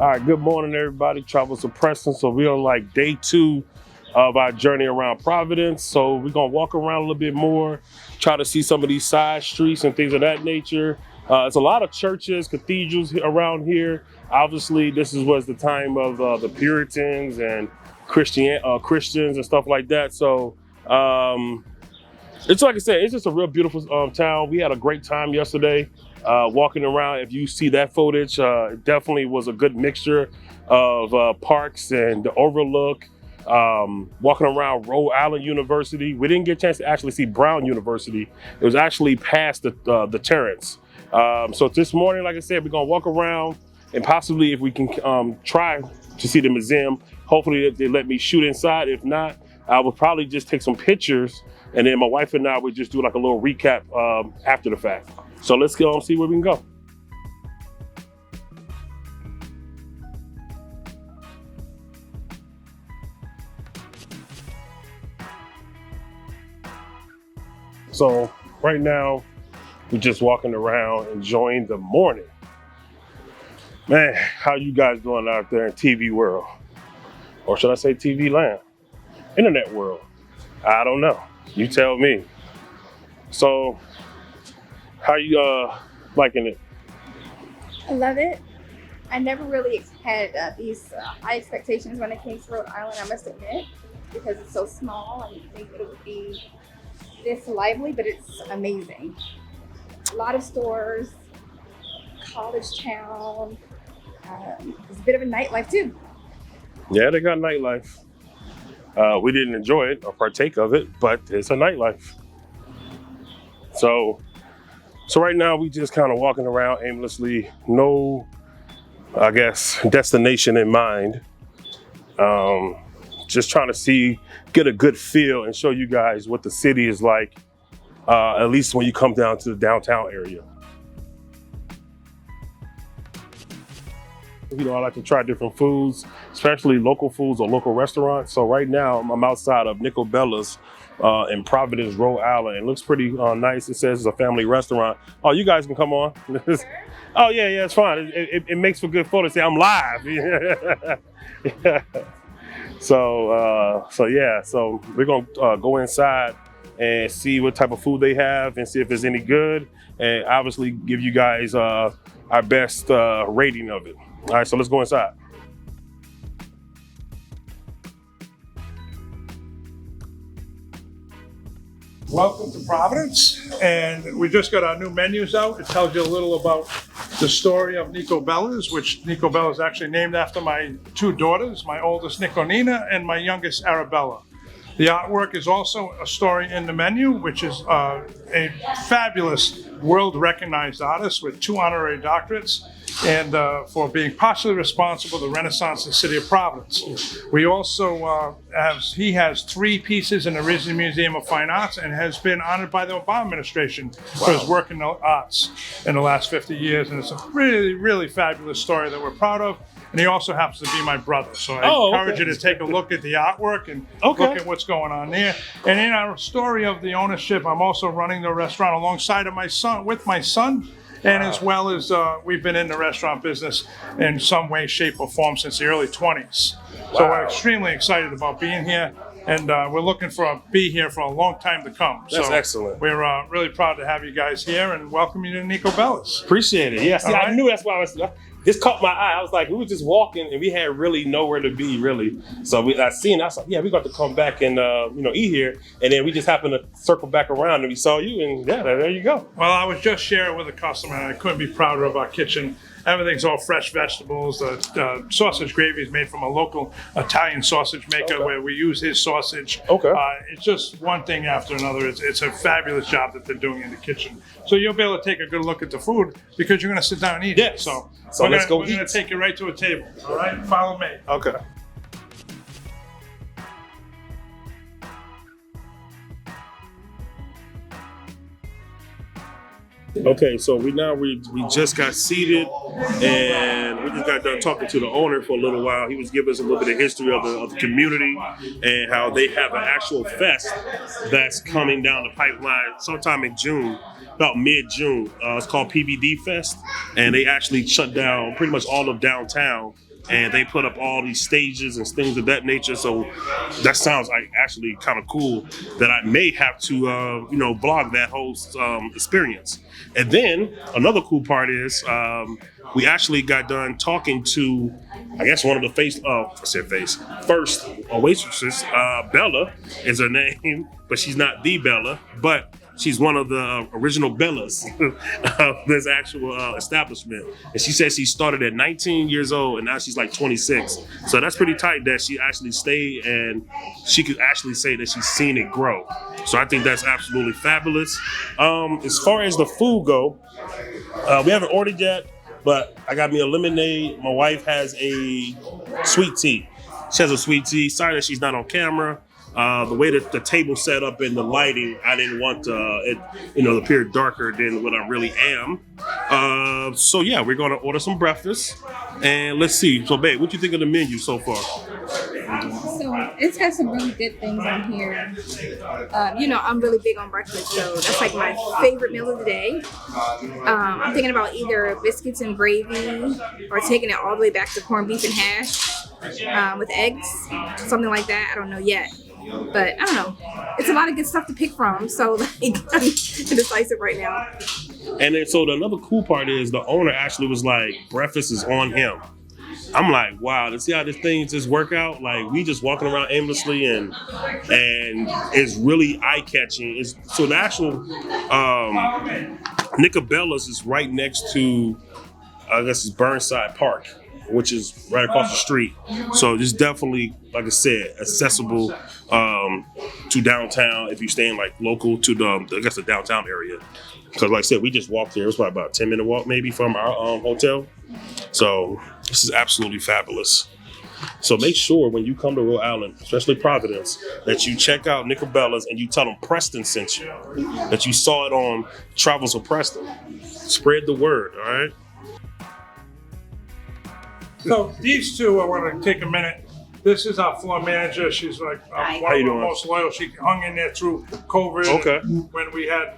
All right, good morning, everybody. Travel Suppressing. So we're on like day 2 of our journey around Providence. So we're gonna walk around a little bit more, try to see some of these side streets and things of that nature. There's a lot of churches, cathedrals around here. Obviously, this was the time of the Puritans and Christians and stuff like that. So it's like I said, it's just a real beautiful town. We had a great time yesterday walking around. If you see that footage, it definitely was a good mixture of parks and the overlook. Walking around Rhode Island University. We didn't get a chance to actually see Brown University. It was actually past the Terrence. So this morning, like I said, we're gonna walk around and possibly if we can try to see the museum. Hopefully they let me shoot inside. If not, I will probably just take some pictures and then my wife and I would just do like a little recap after the fact. So let's go and see where we can go. So right now, we're just walking around enjoying the morning. Man, how you guys doing out there in TV world? Or should I say TV land? Internet world? I don't know. You tell me. So, how you liking it? I love it. I never really had these high expectations when it came to Rhode Island, I must admit, because it's so small. I didn't think it would be this lively, but it's amazing. A lot of stores, college town. It's a bit of a nightlife too. Yeah, they got nightlife. We didn't enjoy it or partake of it, but it's a nightlife. So right now we just kind of walking around aimlessly, no, I guess, destination in mind. Just trying to get a good feel and show you guys what the city is like, at least when you come down to the downtown area. You know, I like to try different foods, especially local foods or local restaurants. So right now I'm outside of Nicobella's in Providence, Rhode Island. It looks pretty nice. It says it's a family restaurant. Oh, you guys can come on. Oh yeah, it's fine. It makes for good photos. See, I'm live. Yeah. So we're gonna go inside and see what type of food they have and see if it's any good, and obviously give you guys our best rating of it. All right, so let's go inside. Welcome to Providence, and we just got our new menus out. It tells you a little about the story of Nicobella's, which Nicobella is actually named after my 2 daughters, my oldest Niconina and my youngest Arabella. The artwork is also a story in the menu, which is a fabulous world-recognized artist with 2 honorary doctorates and for being partially responsible for the Renaissance in the city of Providence. We also he has 3 pieces in the Rizzi Museum of Fine Arts and has been honored by the Obama administration for his work in the arts in the last 50 years. And it's a really, really fabulous story that we're proud of. And he also happens to be my brother. So I encourage you to take a look at the artwork and look at what's going on there. And in our story of the ownership, I'm also running the restaurant alongside of my son, with my son. And as well as we've been in the restaurant business in some way, shape, or form since the early 20s. So we're extremely excited about being here. And we're looking to be here for a long time to come. That's excellent. We're really proud to have you guys here and welcome you to Nicobella's. Appreciate it. Yeah, see, I knew that's why this caught my eye. I was like, we were just walking and we had really nowhere to be, really. So I was like, yeah, we got to come back and eat here. And then we just happened to circle back around and we saw you, and yeah, there you go. Well, I was just sharing with a customer, and I couldn't be prouder of our kitchen. Everything's all fresh vegetables. The sausage gravy is made from a local Italian sausage maker where we use his sausage. It's just one thing after another. It's a fabulous job that they're doing in the kitchen. So you'll be able to take a good look at the food because you're going to sit down and eat it. So let's go eat. We're going to take you right to a table. All right? Follow me. Okay. Okay, so we just got seated and we just got done talking to the owner for a little while. He was giving us a little bit of history of the community and how they have an actual fest that's coming down the pipeline sometime in June, about mid-June. It's called PVD Fest, and they actually shut down pretty much all of downtown and they put up all these stages and things of that nature. So that sounds like actually kind of cool that I may have to, vlog that whole experience. And then another cool part is we actually got done talking to, I guess, one of the first waitresses. Bella is her name, but she's not the Bella, but she's one of the original Bellas of this actual establishment. And she said she started at 19 years old and now she's like 26. So that's pretty tight that she actually stayed and she could actually say that she's seen it grow. So I think that's absolutely fabulous. As far as the food go, we haven't ordered yet, but I got me a lemonade. My wife has a sweet tea. She has a sweet tea. Sorry that she's not on camera. The way that the table set up and the lighting, I didn't want it, to appear darker than what I really am. So yeah, we're gonna order some breakfast, and let's see. So, babe, what you think of the menu so far? So it's got some really good things on here. I'm really big on breakfast, so that's like my favorite meal of the day. I'm thinking about either biscuits and gravy or taking it all the way back to corned beef and hash with eggs, something like that. I don't know yet. But I don't know. It's a lot of good stuff to pick from, so like I'm indecisive right now. And then so another cool part is the owner actually was like, breakfast is on him. I'm like, wow, to see how this thing just work out. Like we just walking around aimlessly and it's really eye catching. So the actual Nicobella's is right next to I guess it's Burnside Park, which is right across the street. So it's definitely, like I said, accessible to downtown if you're staying like local to the downtown area. Because like I said, we just walked there. It was probably about a 10-minute walk maybe from our hotel. So this is absolutely fabulous. So make sure when you come to Rhode Island, especially Providence, that you check out Nicobella's and you tell them Preston sent you, that you saw it on Travels with Preston. Spread the word, all right? So these two, I want to take a minute. This is our floor manager. She's like one of the most loyal. She hung in there through COVID. Okay. When we had,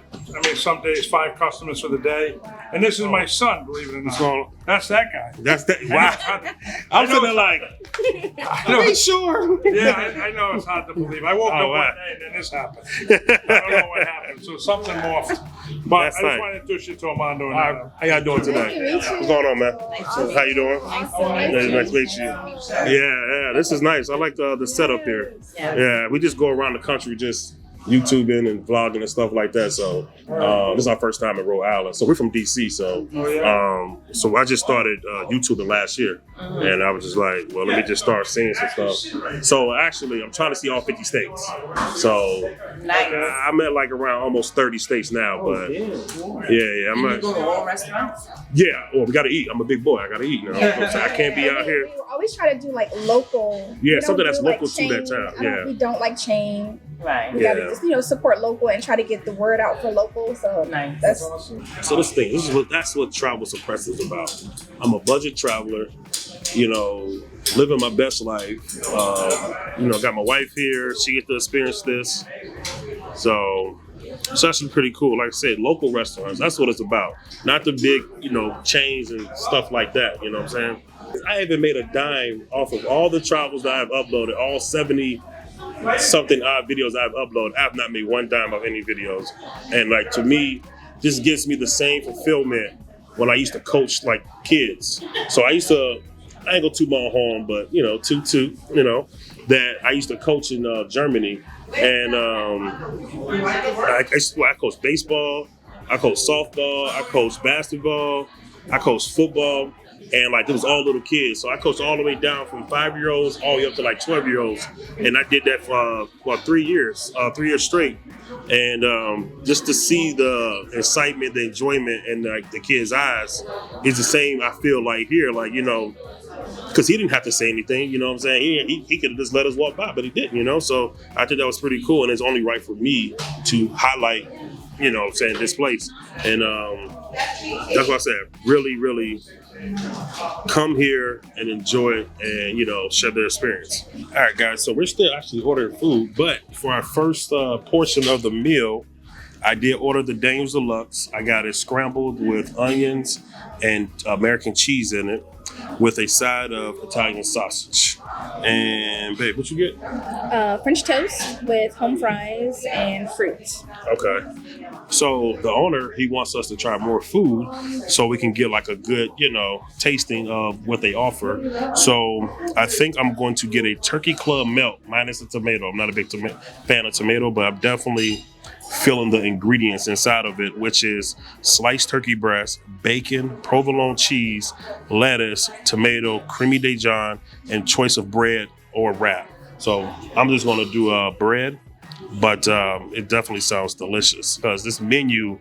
some days 5 customers for the day. And this is my son, believe it or not. That's that guy. That's that. Wow. I'm feeling like, are you sure? Yeah, I know it's hard to believe. I woke up one day and then this happened. I don't know what happened. So something morphed. But I just wanted to introduce you to Armando. How y'all doing today? What's going on, man? How you doing? Nice to meet you. Yeah, this is nice. I like the setup here. Yeah, we just go around the country just YouTubing and vlogging and stuff like that. So this is our first time in Rhode Island. So we're from DC. So I just started YouTubing last year, and I was just like, well, let me just start seeing some stuff. So actually, I'm trying to see all 50 states. So I'm at like around almost 30 states now. But yeah, I'm You go to all restaurants? Yeah, well, we gotta eat. I'm a big boy. I gotta eat. I can't be out here. We always try to do like local. Yeah, something that's local to that town. Yeah, we don't like chain. Right. We gotta just support local and try to get the word out for local. So Nice. that's So that's what Travel Suppressed is about. I'm a budget traveler, living my best life. Got my wife here. She gets to experience this. So it's actually pretty cool. Like I said, local restaurants, that's what it's about. Not the big, chains and stuff like that. You know what I'm saying? I haven't made a dime off of all the travels that I've uploaded, all 70 something odd videos I've uploaded. I've not made one dime of any videos. And like, to me, this gives me the same fulfillment when I used to coach like kids. So I ain't go too my home, but that I used to coach in Germany. And I coached baseball, I coached softball, I coached basketball, I coached football. And like, it was all little kids. So I coached all the way down from 5-year-olds all the way up to like 12-year-olds. And I did that for 3 years, 3 years straight. And just to see the excitement, the enjoyment in like the kids' eyes is the same I feel like here, because he didn't have to say anything, you know what I'm saying? He could have just let us walk by, but he didn't, So I think that was pretty cool. And it's only right for me to highlight, this place. And that's what I said, really, really come here and enjoy it and, share their experience. All right, guys, so we're still actually ordering food, but for our first portion of the meal, I did order the Daniel's Deluxe. I got it scrambled with onions and American cheese in it. with a side of Italian sausage. And babe, what you get? French toast with home fries and fruit. Okay. So the owner, he wants us to try more food so we can get like a good, tasting of what they offer. So I think I'm going to get a turkey club melt minus the tomato. I'm not a big fan of tomato, but I'm definitely feeling the ingredients inside of it, which is sliced turkey breast, bacon, provolone cheese, lettuce, tomato, creamy Dijon, and choice of bread or wrap. So I'm just going to do bread, but it definitely sounds delicious because this menu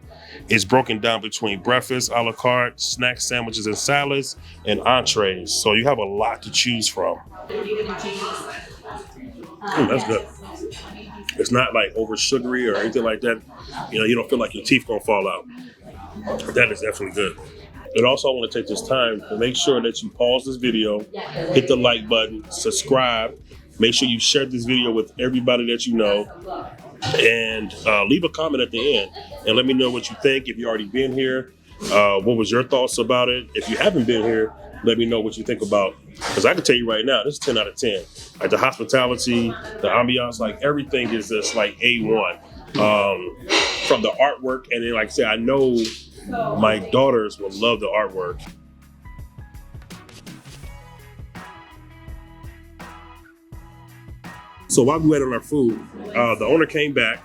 is broken down between breakfast, a la carte, snacks, sandwiches, and salads, and entrees. So you have a lot to choose from. That's good. It's not like over sugary or anything like that. You don't feel like your teeth gonna fall out. That is definitely good. And also, I want to take this time to make sure that you pause this video, hit the like button, subscribe, make sure you share this video with everybody that you know, and leave a comment at the end and let me know what you think. If you already been here, what was your thoughts about it? If you haven't been here, let me know what you think about. Because I can tell you right now, this is 10 out of 10. Like the hospitality, the ambiance, like everything is just like A1. From the artwork, and then like I said, I know my daughters will love the artwork. So while we waited on our food, the owner came back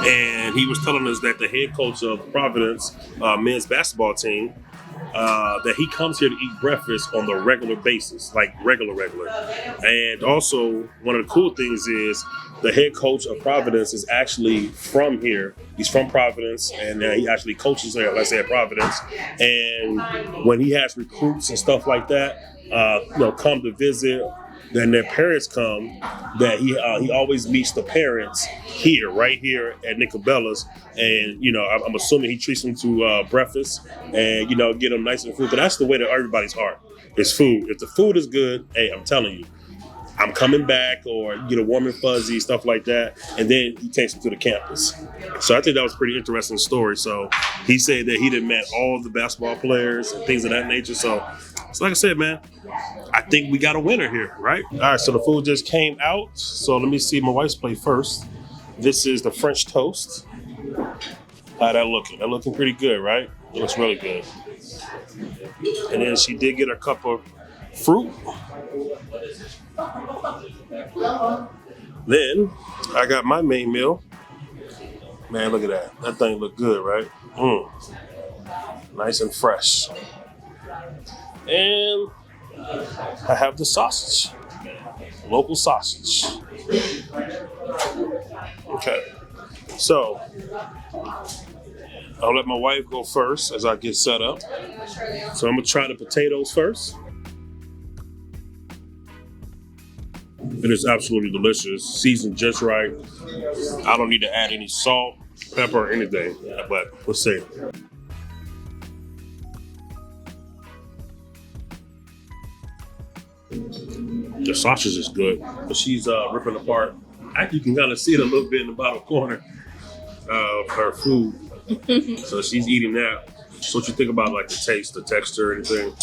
and he was telling us that the head coach of Providence men's basketball team, that he comes here to eat breakfast on the regular basis, like regular. And also, one of the cool things is the head coach of Providence is actually from here. He's from Providence, and he actually coaches there, like I said, Providence. And when he has recruits and stuff like that, come to visit, then their parents come, that he always meets the parents right here at Nicobella's. And, I'm assuming he treats them to breakfast and, get them nice and food. But that's the way to everybody's heart, is food. If the food is good, hey, I'm telling you, I'm coming back, or get a warm and fuzzy, stuff like that. And then he takes them to the campus. So I think that was a pretty interesting story. So he said that he done met all the basketball players and things of that nature. So like I said, man, I think we got a winner here, right? All right, so the food just came out. So let me see my wife's plate first. This is the French toast. How that looking? That looking pretty good, right? It looks really good. And then she did get a cup of fruit. Then I got my main meal. Man, look at that. That thing look good, right? Nice and fresh. And I have the sausage, local sausage. Okay, so I'll let my wife go first as I get set up. So I'm gonna try the potatoes first. It is absolutely delicious, seasoned just right. I don't need to add any salt, pepper, or anything, but we'll see. The sausage is good, but she's ripping apart. Actually, you can kind of see it a little bit in the bottom corner of her food. So she's eating that. So what you think about like the taste, the texture, anything?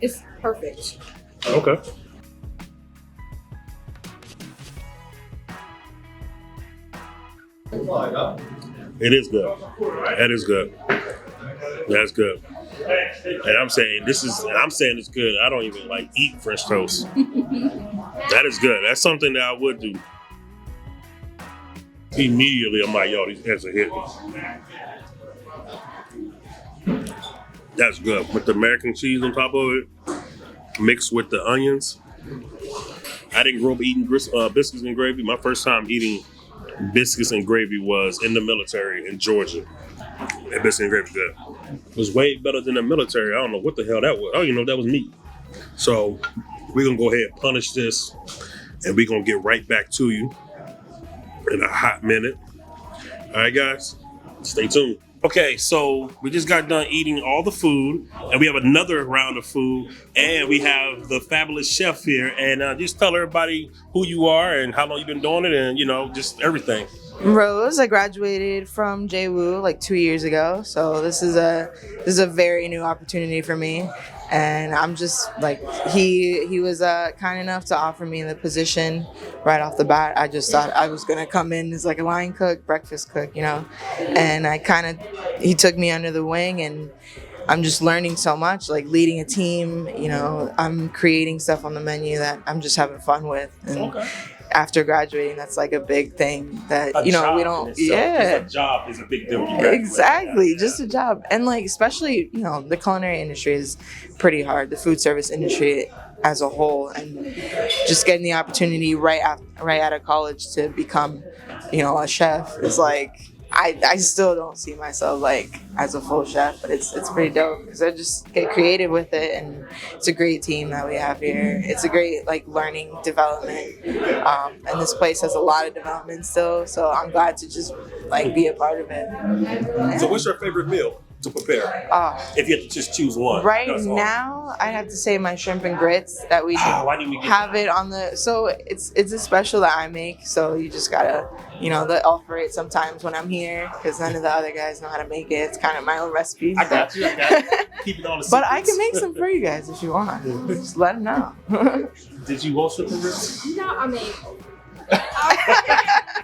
It's perfect. Okay. It is good. That is good. That's good. And I'm saying it's good. I don't even like eat French toast. That is good. That's something that I would do. Immediately, I'm like, yo, these eggs are hitting. That's good. With the American cheese on top of it, mixed with the onions. I didn't grow up eating biscuits and gravy. My first time eating biscuits and gravy was in the military in Georgia. And biscuits and gravy good. It was way better than the military. I don't know what the hell that was. I don't even know if that was meat. So we're going to go ahead and punish this, and we're going to get right back to you in a hot minute. All right, guys, stay tuned. Okay, so we just got done eating all the food, and we have another round of food, and we have the fabulous chef here. And just tell everybody who you are and how long you've been doing it, and just everything. Rose, I graduated from JWU like 2 years ago, so this is a very new opportunity for me, and I'm just like he was kind enough to offer me the position right off the bat. I just thought I was gonna come in as like a line cook, breakfast cook, and he took me under the wing, and I'm just learning so much, like leading a team. I'm creating stuff on the menu that I'm just having fun with. And Okay. after graduating, that's like a big thing that, we don't, A job is a big deal. Exactly. Just a job. And like, especially, the culinary industry is pretty hard. The food service industry as a whole, and just getting the opportunity right out of college to become, a chef is like, I still don't see myself like as a full chef, but it's pretty dope because I just get creative with it, and it's a great team that we have here. It's a great like learning development, and this place has a lot of development still, so I'm glad to just like be a part of it. So what's your favorite meal to prepare? If you had to just choose one. Right now, I'd have to say my shrimp and grits that we Why didn't we get have it on the. So it's a special that I make. So you just gotta, they offer it sometimes when I'm here because none of the other guys know how to make it. It's kind of my own recipe. I got you. Keep it on the But I can make some for you guys if you want. Just let them know. Did you want shrimp and grits? No, I mean,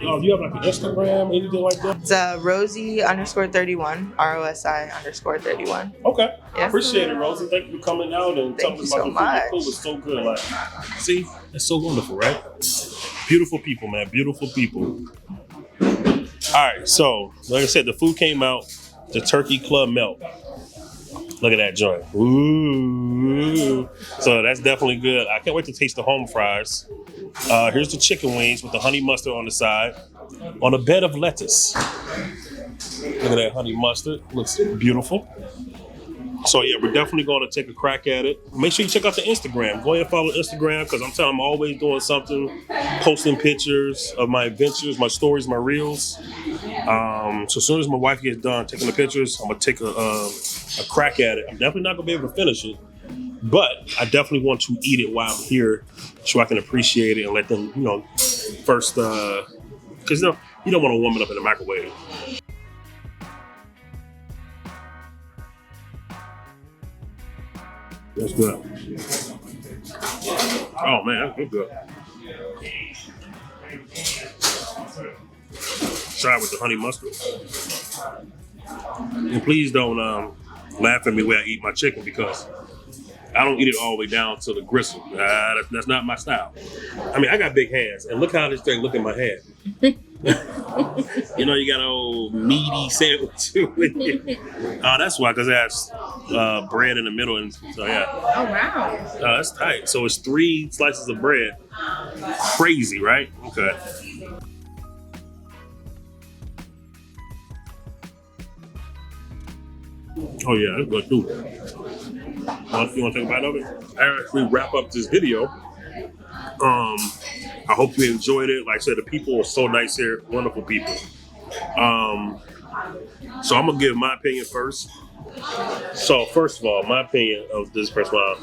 Do you have like an Instagram, anything like that? It's Rosie_31, ROSI_31. Okay. Yeah. Appreciate it, Rosie. Thank you for coming out and telling us about your food. The food was so good. Like, see, it's so wonderful, right? Beautiful people, man. Beautiful people. All right, so like I said, the food came out. The turkey club melt. Look at that joint. Ooh. So that's definitely good. I can't wait to taste the home fries. Here's the chicken wings with the honey mustard on the side on a bed of lettuce. Look at that honey mustard. Looks beautiful. So yeah, we're definitely going to take a crack at it. Make sure you check out the Instagram. Go ahead and follow Instagram because I'm always doing something, posting pictures of my adventures, my stories, my reels. So as soon as my wife gets done taking the pictures, I'm going to take a crack at it. I'm definitely not going to be able to finish it, but I definitely want to eat it while I'm here so I can appreciate it and let them, first, because you don't want to warm it up in the microwave. That's good. Oh man, that's good. Try with the honey mustard. And please don't laugh at me when I eat my chicken because I don't eat it all the way down to the gristle. That's not my style. I mean, I got big hands, and look how this thing look in my hand. You got an old meaty sandwich with it. That's why, because it has bread in the middle, and so yeah. oh wow. That's tight. So it's 3 slices of bread. Crazy, right? Okay. Oh yeah, that's good too. You want to take a bite of it? As we wrap up this video, I hope you enjoyed it. Like I said, the people are so nice here, wonderful people. So I'm gonna give my opinion first. So first of all, my opinion of this restaurant,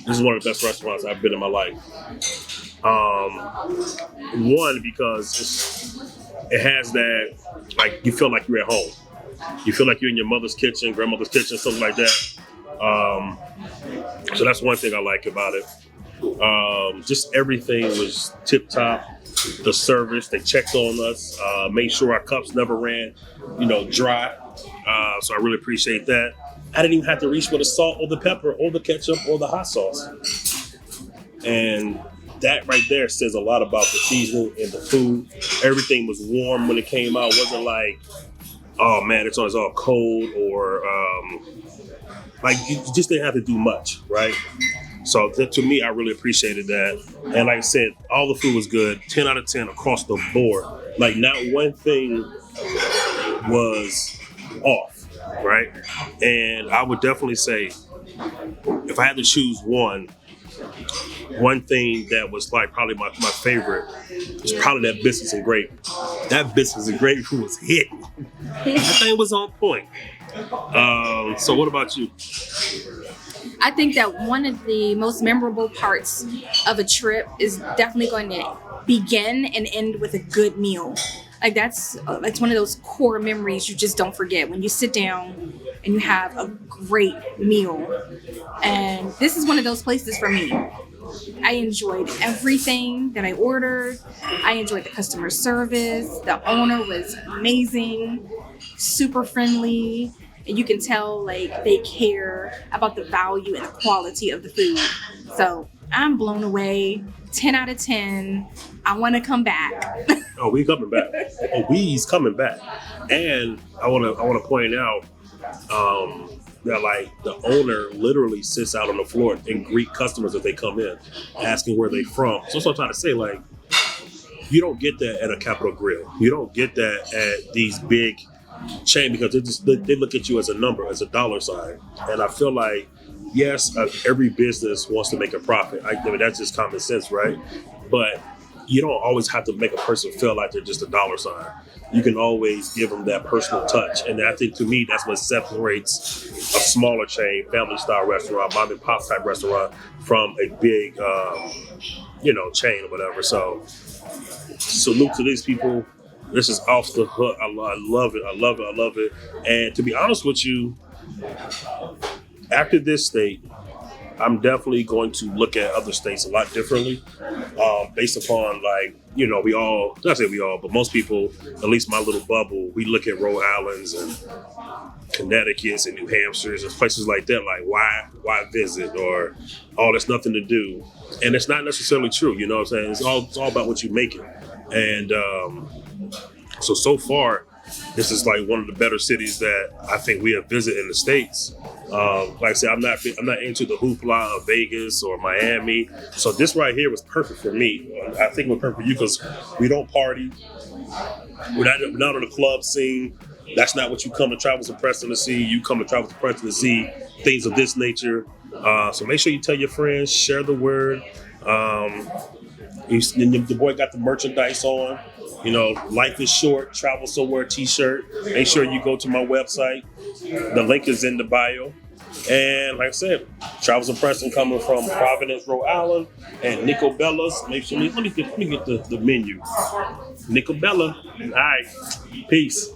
this is one of the best restaurants I've been in my life. One, because it has that, like, you feel like you're at home. You feel like you're in your mother's kitchen, grandmother's kitchen, something like that. So that's one thing I like about it. Just everything was tip top. The service, they checked on us, made sure our cups never ran, dry. So I really appreciate that. I didn't even have to reach for the salt or the pepper or the ketchup or the hot sauce. And that right there says a lot about the seasoning and the food. Everything was warm when it came out. It wasn't like, oh man, it's all cold, or like you just didn't have to do much, right? So to me, I really appreciated that. And like I said, all the food was good, 10 out of 10 across the board. Like not one thing was off, right? And I would definitely say, if I had to choose one thing that was like probably my favorite is probably that biscuits and gravy. That biscuits and gravy was hitting. That thing was on point. So what about you? I think that one of the most memorable parts of a trip is definitely going to begin and end with a good meal. Like that's one of those core memories you just don't forget when you sit down and you have a great meal. And this is one of those places for me. I enjoyed everything that I ordered. I enjoyed the customer service. The owner was amazing, super friendly. And you can tell like they care about the value and the quality of the food. So I'm blown away. 10 out of 10. I want to come back. Oh, we coming back. Oh, we's coming back. And I want to point out that like the owner literally sits out on the floor and greet customers as they come in, asking where they from. So that's what I'm trying to say. Like, you don't get that at a Capitol Grill. You don't get that at these big chain because they look at you as a number, as a dollar sign. And I feel like, yes, every business wants to make a profit. I mean, that's just common sense, right? But you don't always have to make a person feel like they're just a dollar sign. You can always give them that personal touch. And I think to me, that's what separates a smaller chain, family style restaurant, mom and pop type restaurant from a big, chain or whatever. So salute to these people. This is off the hook. I love it. I love it. I love it. And to be honest with you, after this state, I'm definitely going to look at other states a lot differently, based upon but most people, at least my little bubble, we look at Rhode Islands and Connecticut's and New Hampshire's and places like that, like why visit, or there's nothing to do. And it's not necessarily true, you know what I'm saying? It's all about what you make it. And so far, this is like one of the better cities that I think we have visited in the States. Like I said, I'm not into the hoopla of Vegas or Miami. So this right here was perfect for me. I think it was perfect for you because we don't party. We're not on the club scene. That's not what you come to Travels with Preston to see. You come to Travels with Preston to see things of this nature. So make sure you tell your friends, share the word. The boy got the merchandise on. You know, life is short, travel somewhere t-shirt. Make sure you go to my website. The link is in the bio. And like I said, Travels with Preston coming from Providence, Rhode Island, and Nicobella's. Make sure let me get the menu. Nicobella. All right. Peace.